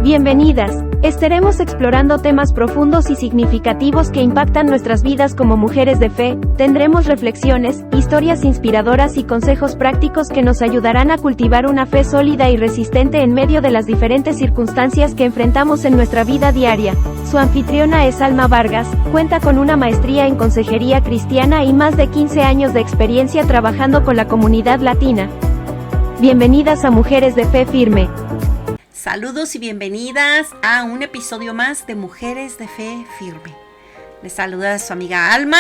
Bienvenidas. Estaremos explorando temas profundos y significativos que impactan nuestras vidas como mujeres de fe. Tendremos reflexiones, historias inspiradoras y consejos prácticos que nos ayudarán a cultivar una fe sólida y resistente en medio de las diferentes circunstancias que enfrentamos en nuestra vida diaria. Su anfitriona es Alma Vargas, cuenta con una maestría en consejería cristiana y más de 15 años de experiencia trabajando con la comunidad latina. Bienvenidas a Mujeres de Fe Firme. Saludos y bienvenidas a un episodio más de Mujeres de Fe Firme. Les saluda su amiga Alma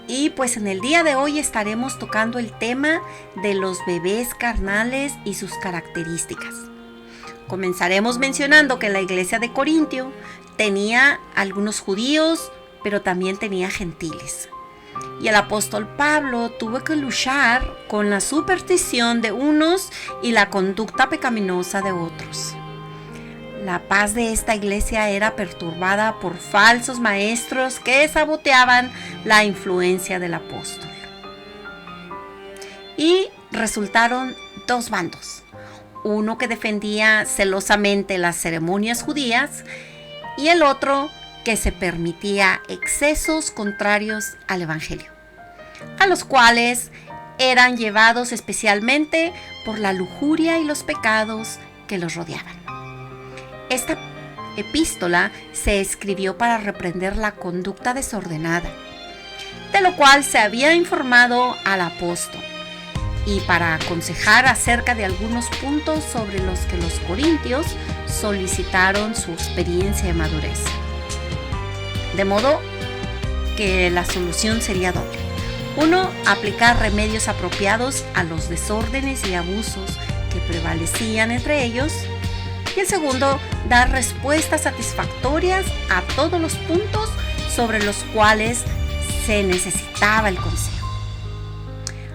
y pues en el día de hoy estaremos tocando el tema de los bebés carnales y sus características. Comenzaremos mencionando que la iglesia de Corintio tenía algunos judíos, pero también tenía gentiles. Y el apóstol Pablo tuvo que luchar con la superstición de unos y la conducta pecaminosa de otros. La paz de esta iglesia era perturbada por falsos maestros que saboteaban la influencia del apóstol. Y resultaron dos bandos. Uno que defendía celosamente las ceremonias judías y el otro que se permitía excesos contrarios al evangelio, a los cuales eran llevados especialmente por la lujuria y los pecados que los rodeaban. Esta epístola se escribió para reprender la conducta desordenada, de lo cual se había informado al apóstol, y para aconsejar acerca de algunos puntos sobre los que los corintios solicitaron su experiencia de madurez. De modo que la solución sería doble. Uno, aplicar remedios apropiados a los desórdenes y abusos que prevalecían entre ellos. Y el segundo, dar respuestas satisfactorias a todos los puntos sobre los cuales se necesitaba el consejo.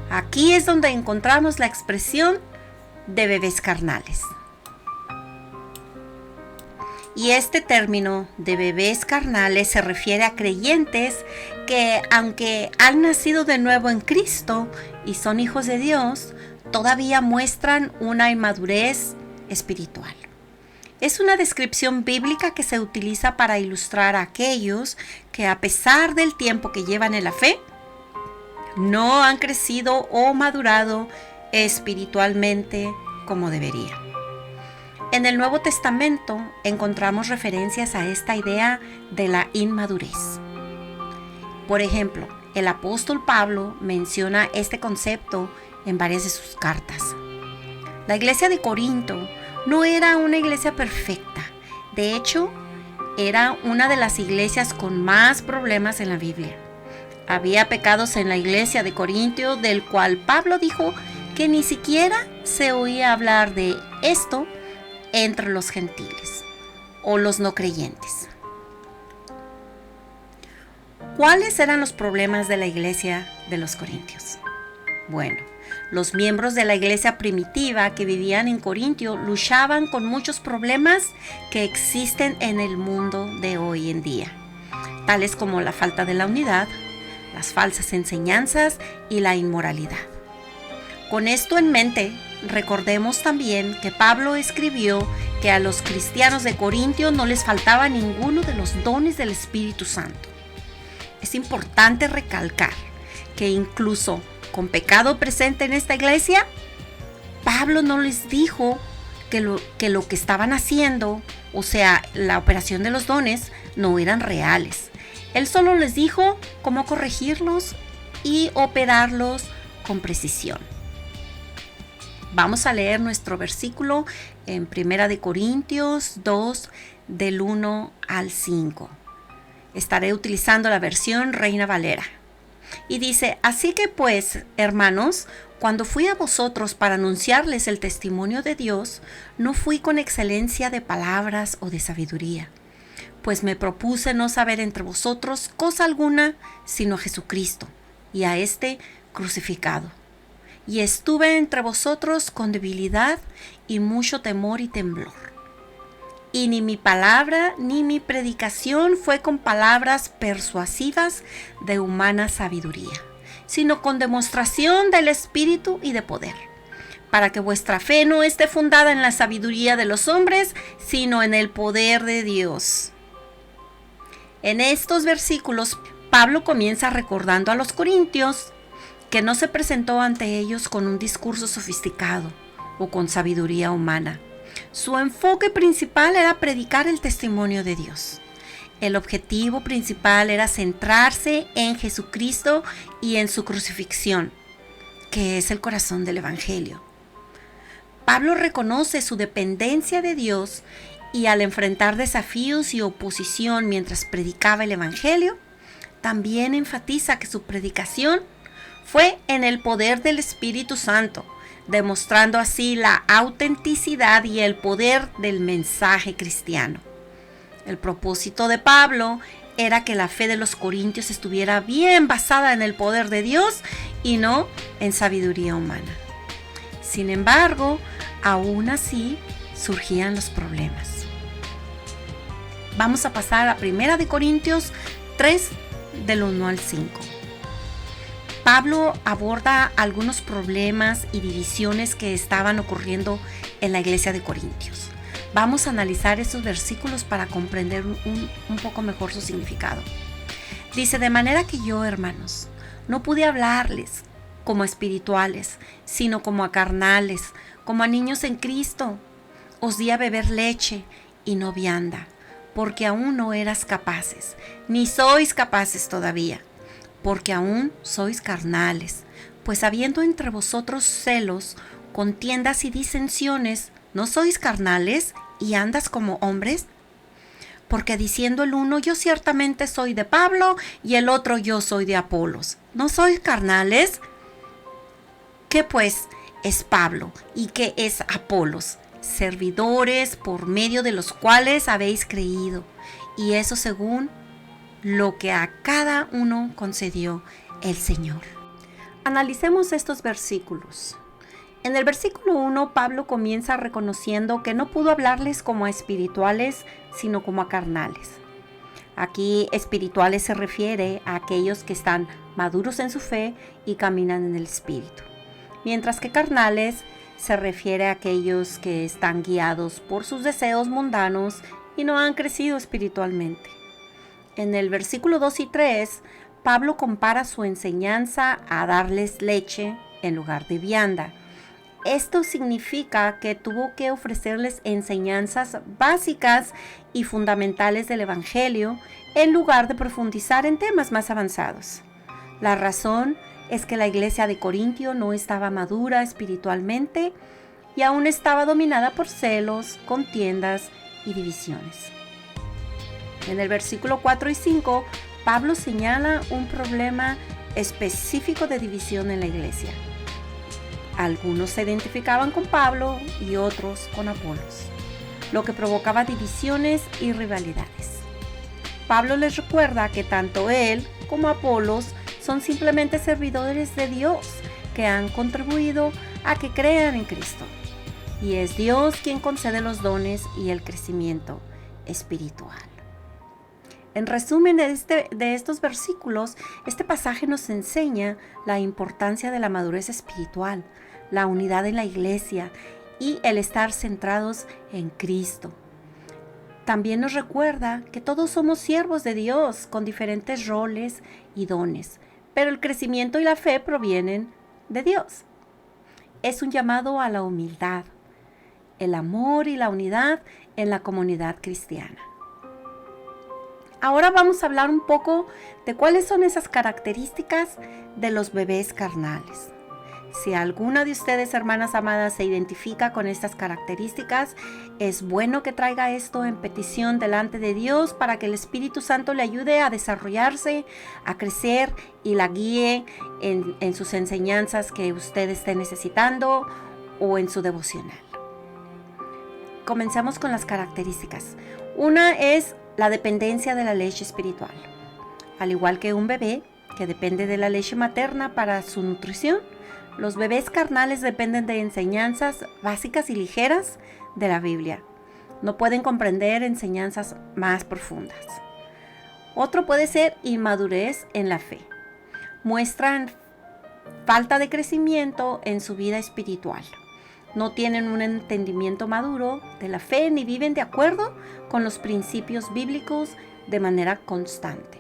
Aquí es donde encontramos la expresión de bebés carnales. Y este término de bebés carnales se refiere a creyentes que, aunque han nacido de nuevo en Cristo y son hijos de Dios, todavía muestran una inmadurez espiritual. Es una descripción bíblica que se utiliza para ilustrar a aquellos que, a pesar del tiempo que llevan en la fe, no han crecido o madurado espiritualmente como deberían. En el Nuevo Testamento encontramos referencias a esta idea de la inmadurez. Por ejemplo, el apóstol Pablo menciona este concepto en varias de sus cartas. La iglesia de Corinto no era una iglesia perfecta. De hecho, era una de las iglesias con más problemas en la Biblia. Había pecados en la iglesia de Corintio del cual Pablo dijo que ni siquiera se oía hablar de esto entre los gentiles o los no creyentes. ¿Cuáles eran los problemas de la iglesia de los corintios? Bueno, los miembros de la iglesia primitiva que vivían en Corintio luchaban con muchos problemas que existen en el mundo de hoy en día, tales como la falta de la unidad, las falsas enseñanzas y la inmoralidad. Con esto en mente, recordemos también que Pablo escribió que a los cristianos de Corintio no les faltaba ninguno de los dones del Espíritu Santo. Es importante recalcar que incluso con pecado presente en esta iglesia, Pablo no les dijo que lo que estaban haciendo, o sea, la operación de los dones, no eran reales. Él solo les dijo cómo corregirlos y operarlos con precisión. Vamos a leer nuestro versículo en 1 Corintios 2, del 1 al 5. Estaré utilizando la versión Reina Valera. Y dice: así que pues, hermanos, cuando fui a vosotros para anunciarles el testimonio de Dios, no fui con excelencia de palabras o de sabiduría, pues me propuse no saber entre vosotros cosa alguna, sino a Jesucristo, y a este crucificado. Y estuve entre vosotros con debilidad y mucho temor y temblor. Y ni mi palabra ni mi predicación fue con palabras persuasivas de humana sabiduría, sino con demostración del Espíritu y de poder, para que vuestra fe no esté fundada en la sabiduría de los hombres, sino en el poder de Dios. En estos versículos, Pablo comienza recordando a los corintios que no se presentó ante ellos con un discurso sofisticado o con sabiduría humana. Su enfoque principal era predicar el testimonio de Dios. El objetivo principal era centrarse en Jesucristo y en su crucifixión, que es el corazón del Evangelio. Pablo reconoce su dependencia de Dios y al enfrentar desafíos y oposición mientras predicaba el Evangelio, también enfatiza que su predicación fue en el poder del Espíritu Santo, demostrando así la autenticidad y el poder del mensaje cristiano. El propósito de Pablo era que la fe de los corintios estuviera bien basada en el poder de Dios y no en sabiduría humana. Sin embargo, aún así surgían los problemas. Vamos a pasar a 1 Corintios 3, del 1 al 5. Pablo aborda algunos problemas y divisiones que estaban ocurriendo en la iglesia de Corintios. Vamos a analizar esos versículos para comprender un poco mejor su significado. Dice: de manera que yo, hermanos, no pude hablarles como a espirituales, sino como a carnales, como a niños en Cristo. Os di a beber leche y no vianda, porque aún no eras capaces, ni sois capaces todavía, porque aún sois carnales. Pues habiendo entre vosotros celos, contiendas y disensiones, ¿no sois carnales y andas como hombres? Porque diciendo el uno, yo ciertamente soy de Pablo, y el otro, yo soy de Apolos, ¿no sois carnales? ¿Qué pues es Pablo y qué es Apolos? Servidores por medio de los cuales habéis creído, y eso según lo que a cada uno concedió el Señor. Analicemos estos versículos. En el versículo 1, Pablo comienza reconociendo que no pudo hablarles como a espirituales, sino como a carnales. Aquí espirituales se refiere a aquellos que están maduros en su fe y caminan en el Espíritu, mientras que carnales se refiere a aquellos que están guiados por sus deseos mundanos y no han crecido espiritualmente. En el versículo 2 y 3, Pablo compara su enseñanza a darles leche en lugar de vianda. Esto significa que tuvo que ofrecerles enseñanzas básicas y fundamentales del Evangelio en lugar de profundizar en temas más avanzados. La razón es que la iglesia de Corintio no estaba madura espiritualmente y aún estaba dominada por celos, contiendas y divisiones. En el versículo 4 y 5, Pablo señala un problema específico de división en la iglesia. Algunos se identificaban con Pablo y otros con Apolos, lo que provocaba divisiones y rivalidades. Pablo les recuerda que tanto él como Apolos son simplemente servidores de Dios que han contribuido a que crean en Cristo. Y es Dios quien concede los dones y el crecimiento espiritual. En resumen de estos versículos, este pasaje nos enseña la importancia de la madurez espiritual, la unidad en la iglesia y el estar centrados en Cristo. También nos recuerda que todos somos siervos de Dios con diferentes roles y dones, pero el crecimiento y la fe provienen de Dios. Es un llamado a la humildad, el amor y la unidad en la comunidad cristiana. Ahora vamos a hablar un poco de cuáles son esas características de los bebés carnales. Si alguna de ustedes, hermanas amadas, se identifica con estas características, es bueno que traiga esto en petición delante de Dios para que el Espíritu Santo le ayude a desarrollarse, a crecer y la guíe en sus enseñanzas que usted esté necesitando o en su devocional. Comencemos con las características. Una es la dependencia de la leche espiritual. Al igual que un bebé que depende de la leche materna para su nutrición, los bebés carnales dependen de enseñanzas básicas y ligeras de la Biblia. No pueden comprender enseñanzas más profundas. Otro puede ser inmadurez en la fe. Muestran falta de crecimiento en su vida espiritual. no tienen un entendimiento maduro de la fe ni viven de acuerdo con los principios bíblicos de manera constante.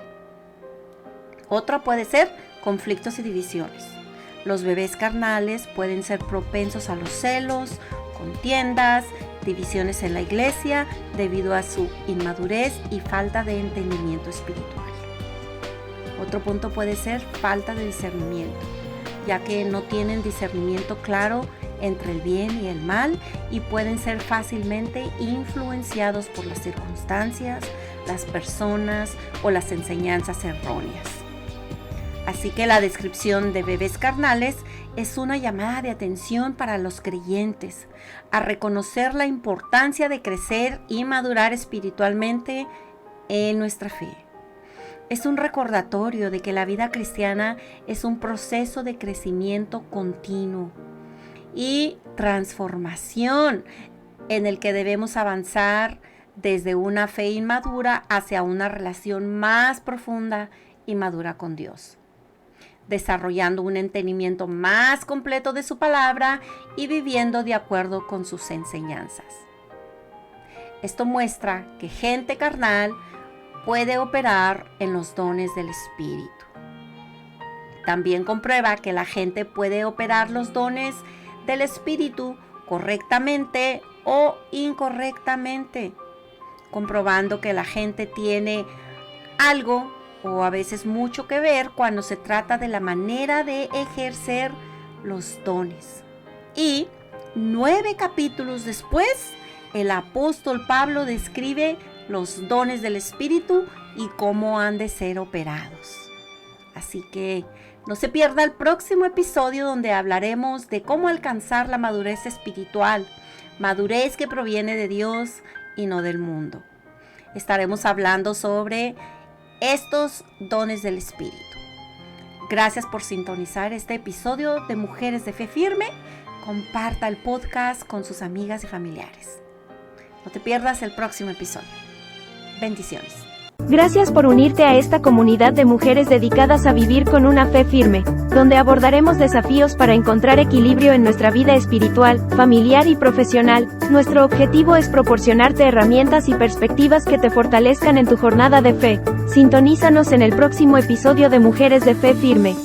Otra puede ser conflictos y divisiones. Los bebés carnales pueden ser propensos a los celos, contiendas, divisiones en la iglesia debido a su inmadurez y falta de entendimiento espiritual. Otro punto puede ser falta de discernimiento, ya que no tienen discernimiento claro entre el bien y el mal y pueden ser fácilmente influenciados por las circunstancias, las personas o las enseñanzas erróneas. Así que la descripción de bebés carnales es una llamada de atención para los creyentes a reconocer la importancia de crecer y madurar espiritualmente en nuestra fe. Es un recordatorio de que la vida cristiana es un proceso de crecimiento continuo y transformación en el que debemos avanzar desde una fe inmadura hacia una relación más profunda y madura con Dios, desarrollando un entendimiento más completo de su palabra y viviendo de acuerdo con sus enseñanzas. Esto muestra que gente carnal puede operar en los dones del Espíritu. También comprueba que la gente puede operar los dones del Espíritu correctamente o incorrectamente, comprobando que la gente tiene algo o a veces mucho que ver cuando se trata de la manera de ejercer los dones. Y 9 capítulos después, el apóstol Pablo describe los dones del Espíritu y cómo han de ser operados. Así que no se pierda el próximo episodio donde hablaremos de cómo alcanzar la madurez espiritual, madurez que proviene de Dios y no del mundo. Estaremos hablando sobre estos dones del Espíritu. Gracias por sintonizar este episodio de Mujeres de Fe Firme. Comparta el podcast con sus amigas y familiares. No te pierdas el próximo episodio. Bendiciones. Gracias por unirte a esta comunidad de mujeres dedicadas a vivir con una fe firme, donde abordaremos desafíos para encontrar equilibrio en nuestra vida espiritual, familiar y profesional. Nuestro objetivo es proporcionarte herramientas y perspectivas que te fortalezcan en tu jornada de fe. Sintonízanos en el próximo episodio de Mujeres de Fe Firme.